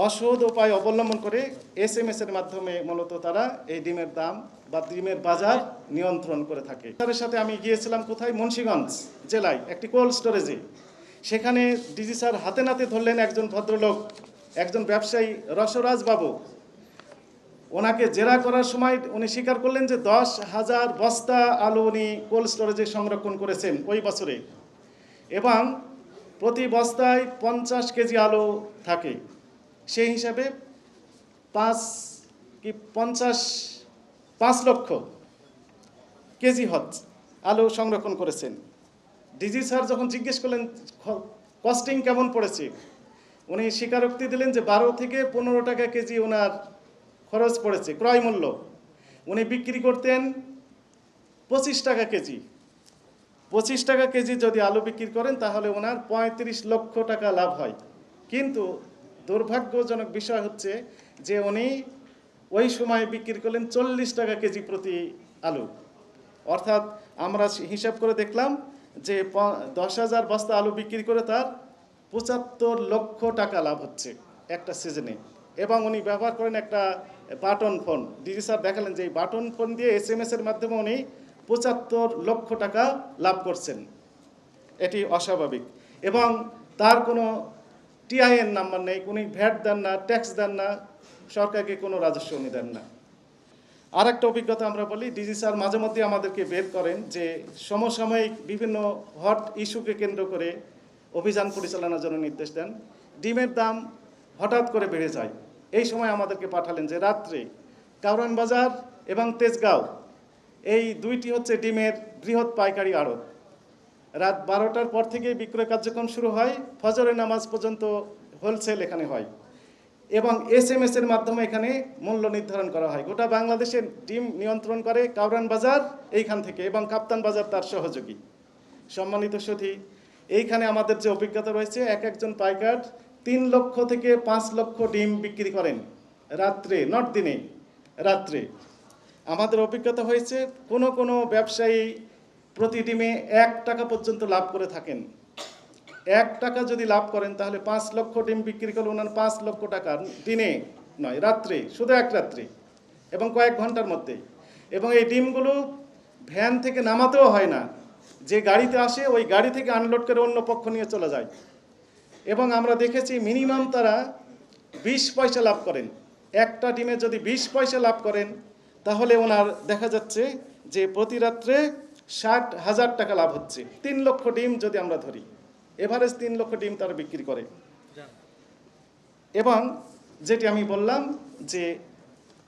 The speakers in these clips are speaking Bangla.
অসৎ উপায় অবলম্বন করে এসএমএস এর মাধ্যমে মূলত তারা এই ডিমের দাম বা ডিমের বাজার নিয়ন্ত্রণ করে থাকে। তাদের সাথে আমি গিয়েছিলাম কোথায়, মুন্সিগঞ্জ জেলায় একটি কোল্ড স্টোরেজে। সেখানে ডিজি স্যার হাতে নাতে ধরলেন একজন ভদ্রলোক, একজন ব্যবসায়ী রসরাজ বাবু। ওনাকে জেরা করার সময় উনি স্বীকার করলেন যে 10,000 বস্তা আলু উনি কোল্ড স্টোরেজে সংরক্ষণ করেছেন ওই বছরে, এবং প্রতি বস্তায় 50 কেজি আলু থাকে। সেই হিসাবে 5 লক্ষ কেজি আলু সংরক্ষণ করেছেন। ডিজি স্যার যখন জিজ্ঞেস করলেন কস্টিং কেমন পড়েছে, উনি স্বীকারোক্তি দিলেন যে 12 থেকে 15 টাকা কেজি ওনার খরচ পড়েছে, ক্রয় মূল্য। উনি বিক্রি করতেন 25 টাকা কেজি। 25 টাকা কেজি যদি আলু বিক্রি করেন তাহলে ওনার 35 লক্ষ টাকা লাভ হয়। কিন্তু দুর্ভাগ্যজনক বিষয় হচ্ছে যে উনি ওই সময় বিক্রি করলেন 40 টাকা কেজি প্রতি আলু। অর্থাৎ আমরা হিসাব করে দেখলাম যে 10,000 বস্তা আলু বিক্রি করে তার 75 লক্ষ টাকা লাভ হচ্ছে একটা সিজনে। এবং উনি ব্যবহার করেন একটা বাটন ফোন। ডিজি স্যার দেখালেন যে এই বাটন ফোন দিয়ে এসএমএস এর মাধ্যমে উনি 75 লক্ষ টাকা লাভ করছেন। এটি অস্বাভাবিক। এবং তার কোনো টিআইএন নাম্বার নেই, উনি ভ্যাট দেন না, ট্যাক্স দেন না, সরকারকে কোনো রাজস্ব উনি দেন না। আর একটা অভিজ্ঞতা আমরা বলি, ডিজি স্যার মাঝে মধ্যে আমাদেরকে বের করেন যে সমসাময়িক বিভিন্ন হট ইস্যুকে কেন্দ্র করে অভিযান পরিচালনার জন্য নির্দেশ দেন। ডিমের দাম হঠাৎ করে বেড়ে যায়। এই সময় আমাদেরকে পাঠালেন যে রাত্রে কাউরান বাজার এবং তেজগাঁও, এই দুইটি হচ্ছে ডিমের বৃহৎ পাইকারি আড়ত। রাত 12টার পর থেকে বিক্রয় কার্যক্রম শুরু হয়, ফজরের নামাজ পর্যন্ত হোলসেল এখানে হয়, এবং এসএমএস এর মাধ্যমে এখানে মূল্য নির্ধারণ করা হয়। গোটা বাংলাদেশের ডিম নিয়ন্ত্রণ করে কাউরান বাজার এইখান থেকে, এবং কাপ্তান বাজার তার সহযোগী। সম্মানিত সুধী, এইখানে আমাদের যে অভিজ্ঞতা রয়েছে, একজন পাইকার 3 লক্ষ থেকে 5 লক্ষ ডিম বিক্রি করেন রাত্রে, নট দিনে, রাত্রে। আমাদের অভিজ্ঞতা হয়েছে কোনো ব্যবসায়ী প্রতি ডিমে 1 টাকা পর্যন্ত লাভ করে থাকেন। 1 টাকা যদি লাভ করেন তাহলে 5 লক্ষ ডিম বিক্রি করলে ওনার 5 লক্ষ টাকা দিনে নয়, রাত্রে, শুধু এক রাত্রে এবং কয়েক ঘন্টার মধ্যে। এবং এই ডিমগুলো ভ্যান থেকে নামাতেও হয় না, যে গাড়িতে আসে ওই গাড়ি থেকে আনলোড করে অন্য পক্ষ নিয়ে চলে যায়। এবং আমরা দেখেছি মিনিমাম তারা 20 পয়সা লাভ করেন। একটা ডিমে যদি 20 পয়সা লাভ করেন তাহলে ওনার দেখা যাচ্ছে যে প্রতি রাত্রে 60,000 টাকা লাভ হচ্ছে। 3 লক্ষ ডিম যদি আমরা ধরি, এভারেজ 3 লক্ষ ডিম তারা বিক্রি করে। এবং যেটি আমি বললাম যে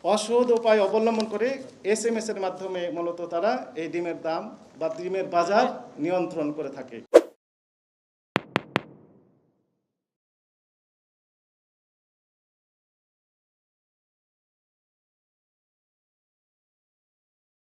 অসৎ উপায় অবলম্বন করে এসএমএস এর মাধ্যমে মূলত তারা এই ডিমের দাম বা ডিমের বাজার নিয়ন্ত্রণ করে থাকে।